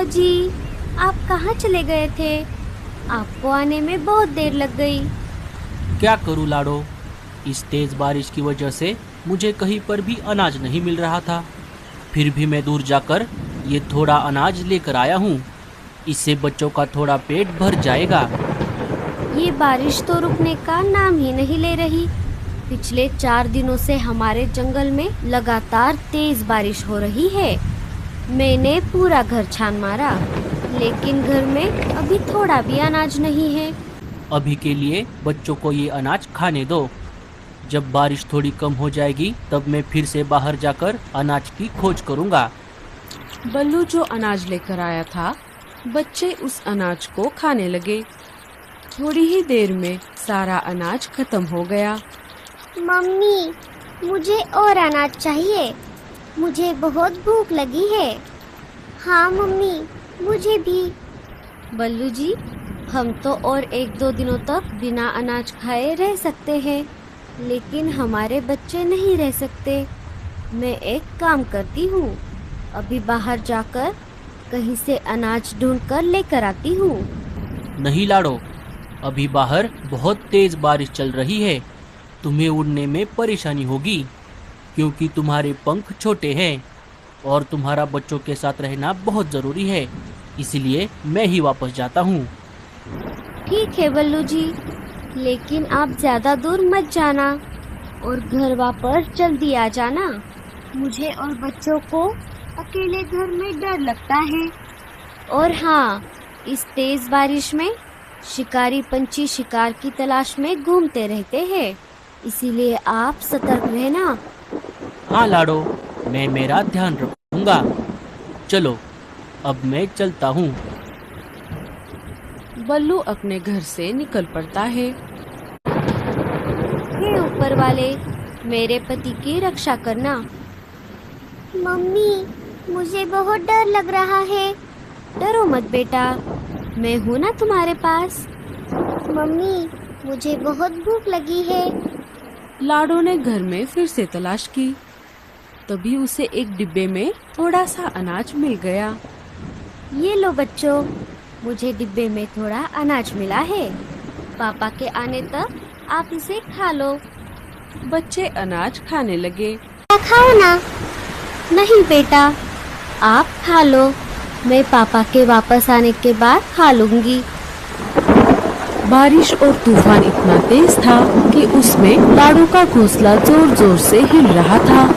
अजी, आप कहाँ चले गए थे? आपको आने में बहुत देर लग गई। क्या करूँ लाडो, इस तेज बारिश की वजह से मुझे कहीं पर भी अनाज नहीं मिल रहा था। फिर भी मैं दूर जाकर ये थोड़ा अनाज लेकर आया हूँ। इससे बच्चों का थोड़ा पेट भर जाएगा। ये बारिश तो रुकने का नाम ही नहीं ले रही। पिछले 4 दिनों से हमारे जंगल में लगातार तेज बारिश हो रही है। मैंने पूरा घर छान मारा, लेकिन घर में अभी थोड़ा भी अनाज नहीं है। अभी के लिए बच्चों को ये अनाज खाने दो। जब बारिश थोड़ी कम हो जाएगी तब मैं फिर से बाहर जाकर अनाज की खोज करूँगा। बल्लू जो अनाज लेकर आया था, बच्चे उस अनाज को खाने लगे। थोड़ी ही देर में सारा अनाज खत्म हो गया। मम्मी, मुझे और अनाज चाहिए। मुझे बहुत भूख लगी है। हाँ मम्मी, मुझे भी। बल्लू जी, हम तो और 1-2 दिनों तक बिना अनाज खाए रह सकते हैं, लेकिन हमारे बच्चे नहीं रह सकते। मैं एक काम करती हूँ, अभी बाहर जाकर कहीं से अनाज ढूंढकर लेकर आती हूँ। नहीं लाडो, अभी बाहर बहुत तेज बारिश चल रही है। तुम्हें उड़ने में परेशानी होगी, क्योंकि तुम्हारे पंख छोटे हैं और तुम्हारा बच्चों के साथ रहना बहुत ज़रूरी है। इसलिए मैं ही वापस जाता हूँ। ठीक है बल्लू जी, लेकिन आप ज्यादा दूर मत जाना और घर वापस जल्दी आ जाना। मुझे और बच्चों को अकेले घर में डर लगता है। और हाँ, इस तेज बारिश में शिकारी पंछी शिकार की तलाश में घूमते रहते हैं, इसीलिए आप सतर्क रहना। हाँ लाडो, मैं मेरा ध्यान रखूँगा। चलो, अब मैं चलता हूँ। बल्लू अपने घर से निकल पड़ता है। हे ऊपर वाले, मेरे पति की रक्षा करना। मम्मी, मुझे बहुत डर लग रहा है। डरो मत बेटा, मैं हूँ ना तुम्हारे पास। मम्मी, मुझे बहुत भूख लगी है। लाडो ने घर में फिर से तलाश की। तभी उसे एक डिब्बे में थोड़ा सा अनाज मिल गया। ये लो बच्चों, मुझे डिब्बे में थोड़ा अनाज मिला है। पापा के आने तक आप इसे खा लो। बच्चे अनाज खाने लगे। खाओ ना। नहीं बेटा, आप खा लो, मैं पापा के वापस आने के बाद खा लूंगी। बारिश और तूफान इतना तेज था कि उसमें लाडो का घोंसला जोर जोर से हिल रहा था।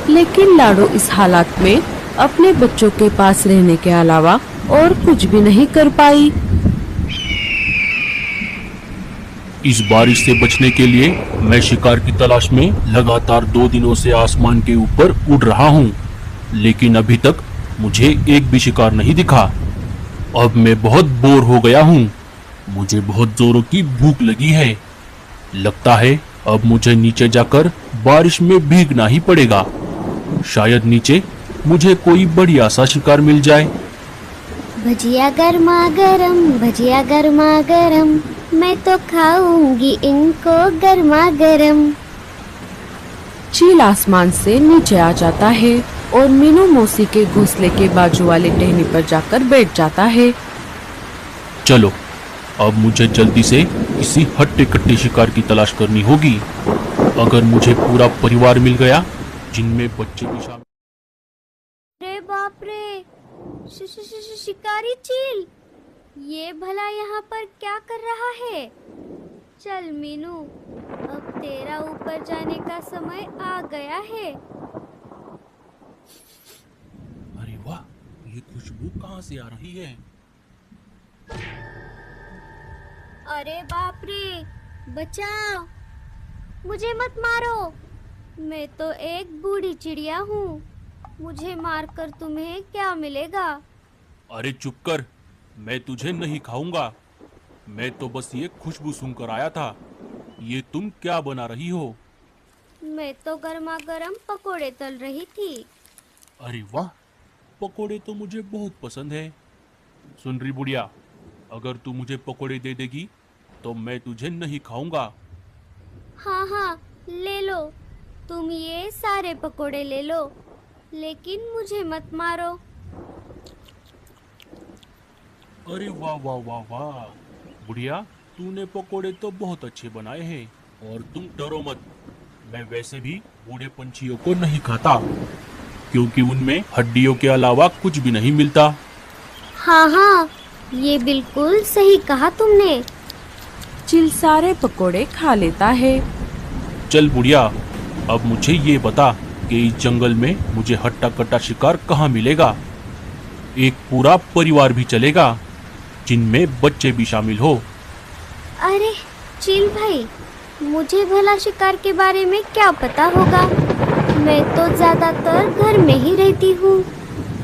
लेकिन लाडो इस हालात में अपने बच्चों के पास रहने के अलावा और कुछ भी नहीं कर पाई। इस बारिश से बचने के लिए मैं शिकार की तलाश में लगातार 2 दिनों से आसमान के ऊपर उड़ रहा हूँ, लेकिन अभी तक मुझे एक भी शिकार नहीं दिखा। अब मैं बहुत बोर हो गया हूँ। मुझे बहुत जोरों की भूख लगी है। लगता है अब मुझे नीचे जाकर बारिश में भीगना ही पड़ेगा। शायद नीचे मुझे कोई बढ़िया सा शिकार मिल जाए। भजिया गर्मा गरम, भजिया गर्मा गरम, मैं तो खाऊंगी इनको गर्मा गरम। चील आसमान से नीचे आ जाता है और मीनू मौसी के घोंसले के बाजू वाले टहनी पर जाकर बैठ जाता है। चलो, अब मुझे जल्दी से किसी हट्टे कट्टे शिकार की तलाश करनी होगी। अगर मुझे पूरा परिवार मिल गया, जिनमें बच्चे भी शामिल। अरे बाप रे, शिकारी चील, ये भला यहाँ पर क्या कर रहा है? चल मीनू, अब तेरा ऊपर जाने का समय आ गया है। अरे वाह, ये खुशबू कहाँ से आ रही है? अरे बाप रे, बचाओ, मुझे मत मारो। मैं तो एक बूढ़ी चिड़िया हूँ, मुझे मारकर तुम्हें क्या मिलेगा? अरे चुप कर, मैं तुझे नहीं खाऊंगा। मैं तो बस ये खुशबू सुनकर आया था। ये तुम क्या बना रही हो? मैं तो गर्मा गर्म पकोड़े तल रही थी। अरे वाह, पकोड़े तो मुझे बहुत पसंद है। सुन रही बुढ़िया, अगर तू मुझे पकोड़े दे देगी तो मैं तुझे नहीं खाऊंगा। हाँ हाँ, ले लो, तुम ये सारे पकोड़े ले लो, लेकिन मुझे मत मारो। अरे वाह वाह वाह वाह, बुढ़िया, तूने पकोड़े तो बहुत अच्छे बनाए हैं। और तुम डरो मत, मैं वैसे भी बूढ़े पंछियों को नहीं खाता, क्योंकि उनमें हड्डियों के अलावा कुछ भी नहीं मिलता। हाँ हाँ, ये बिल्कुल सही कहा तुमने। चील सारे पकोड़े खा लेता है। चल बुढ़िया, अब मुझे ये बता कि इस जंगल में मुझे हट्टा कट्टा शिकार कहाँ मिलेगा। एक पूरा परिवार भी चलेगा, जिनमें बच्चे भी शामिल हो। अरे चील भाई, मुझे भला शिकार के बारे में क्या पता होगा। मैं तो ज्यादातर घर में ही रहती हूँ।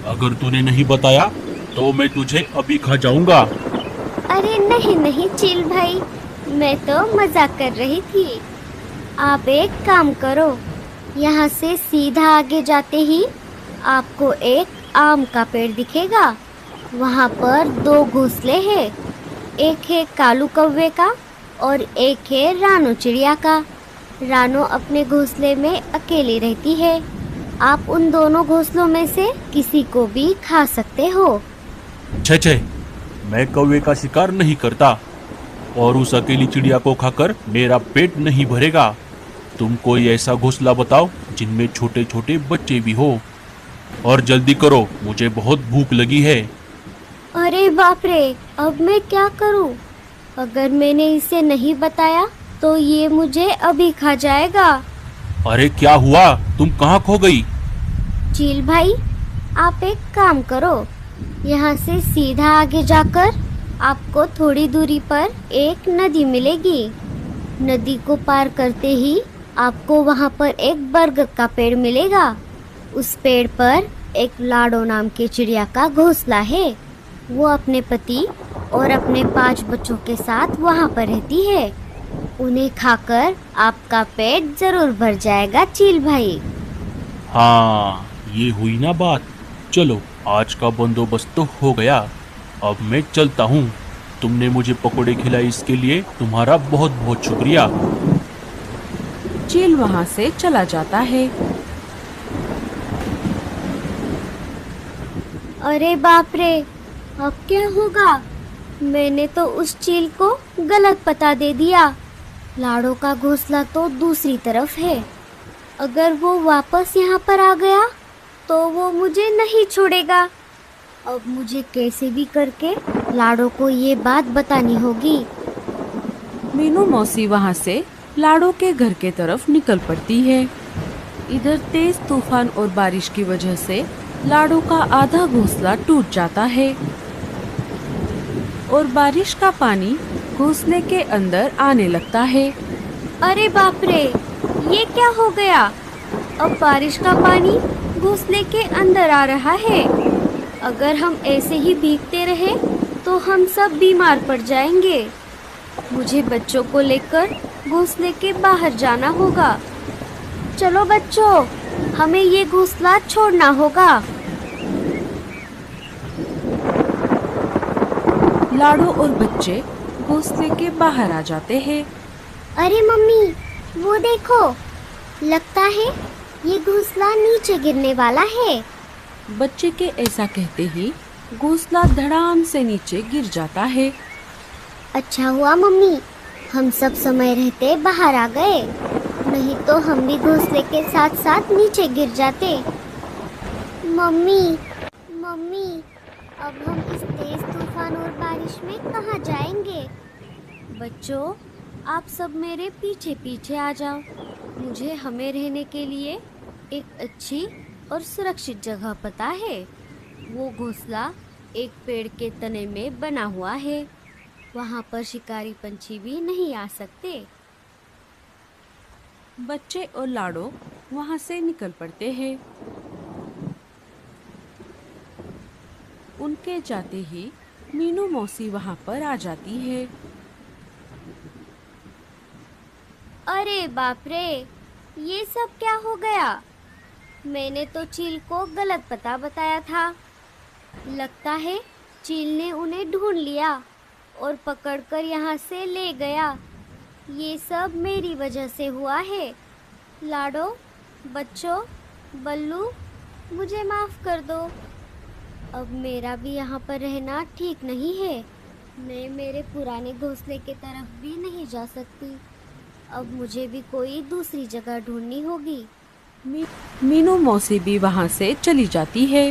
अगर तूने नहीं बताया तो मैं तुझे अभी खा जाऊंगा। अरे नहीं नहीं चील भाई, मैं तो मजाक कर रही थी। आप एक काम करो, यहाँ से सीधा आगे जाते ही आपको एक आम का पेड़ दिखेगा। वहाँ पर 2 घोंसले हैं, एक है कालू कौवे का और एक है रानो चिड़िया का। रानो अपने घोंसले में अकेली रहती है। आप उन दोनों घोंसलों में से किसी को भी खा सकते हो। छे, मैं कौवे का शिकार नहीं करता और उस अकेली चिड़िया को खाकर मेरा पेट नहीं भरेगा। तुम कोई ऐसा घोंसला बताओ जिनमें छोटे छोटे बच्चे भी हो, और जल्दी करो, मुझे बहुत भूख लगी है। अरे बाप रे, अब मैं क्या करूं? अगर मैंने इसे नहीं बताया तो ये मुझे अभी खा जाएगा। अरे क्या हुआ, तुम कहाँ खो गई? चील भाई, आप एक काम करो, यहाँ से सीधा आगे जाकर आपको थोड़ी दूरी पर एक नदी मिलेगी। नदी को पार करते ही आपको वहाँ पर एक बरगद का पेड़ मिलेगा। उस पेड़ पर एक लाडो नाम की चिड़िया का घोंसला है। वो अपने पति और अपने 5 बच्चों के साथ वहाँ पर रहती है। उन्हें खाकर आपका पेट जरूर भर जाएगा चील भाई। हाँ, ये हुई ना बात। चलो, आज का बंदोबस्त तो हो गया। अब मैं चलता हूँ। तुमने मुझे पकोड़े खिलाए, इसके लिए तुम्हारा बहुत बहुत शुक्रिया। चील वहाँ से चला जाता है। अरे बाप रे, अब क्या होगा? मैंने तो उस चील को गलत पता दे दिया। लाडो का घोंसला तो दूसरी तरफ है। अगर वो वापस यहाँ पर आ गया तो वो मुझे नहीं छोड़ेगा। अब मुझे कैसे भी करके लाडो को ये बात बतानी होगी। मीनू मौसी वहाँ से लाडो के घर के तरफ निकल पड़ती है। इधर तेज तूफान और बारिश की वजह से लाडो का आधा घोंसला टूट जाता है और बारिश का पानी घोंसले के अंदर आने लगता है। अरे बाप रे, ये क्या हो गया? अब बारिश का पानी घोंसले के अंदर आ रहा है। अगर हम ऐसे ही भीगते रहे तो हम सब बीमार पड़ जाएंगे। मुझे बच्चों को लेकर घोंसले के बाहर जाना होगा। चलो बच्चों, हमें ये घोंसला छोड़ना होगा। लाडो और बच्चे घोंसले के बाहर आ जाते हैं। अरे मम्मी, वो देखो, लगता है ये घोंसला नीचे गिरने वाला है। बच्चे के ऐसा कहते ही घोंसला धड़ाम से नीचे गिर जाता है। अच्छा हुआ मम्मी, हम सब समय रहते बाहर आ गए, नहीं तो हम भी घोंसले के साथ साथ नीचे गिर जाते। मम्मी मम्मी, अब हम इस तेज तूफान और बारिश में कहाँ जाएंगे? बच्चों, आप सब मेरे पीछे पीछे आ जाओ। मुझे हमें रहने के लिए एक अच्छी और सुरक्षित जगह पता है। वो घोंसला एक पेड़ के तने में बना हुआ है। वहाँ पर शिकारी पंछी भी नहीं आ सकते। बच्चे और लाडो वहाँ से निकल पड़ते हैं। उनके जाते ही मीनू मौसी वहाँ पर आ जाती है। अरे बाप रे, ये सब क्या हो गया? मैंने तो चील को गलत पता बताया था। लगता है चील ने उन्हें ढूंढ लिया और पकड़कर यहाँ से ले गया। ये सब मेरी वजह से हुआ है। लाडो, बच्चों, बल्लू, मुझे माफ कर दो। अब मेरा भी यहाँ पर रहना ठीक नहीं है। मैं मेरे पुराने घोंसले के तरफ भी नहीं जा सकती। अब मुझे भी कोई दूसरी जगह ढूंढनी होगी। मीनू मौसी भी वहाँ से चली जाती है।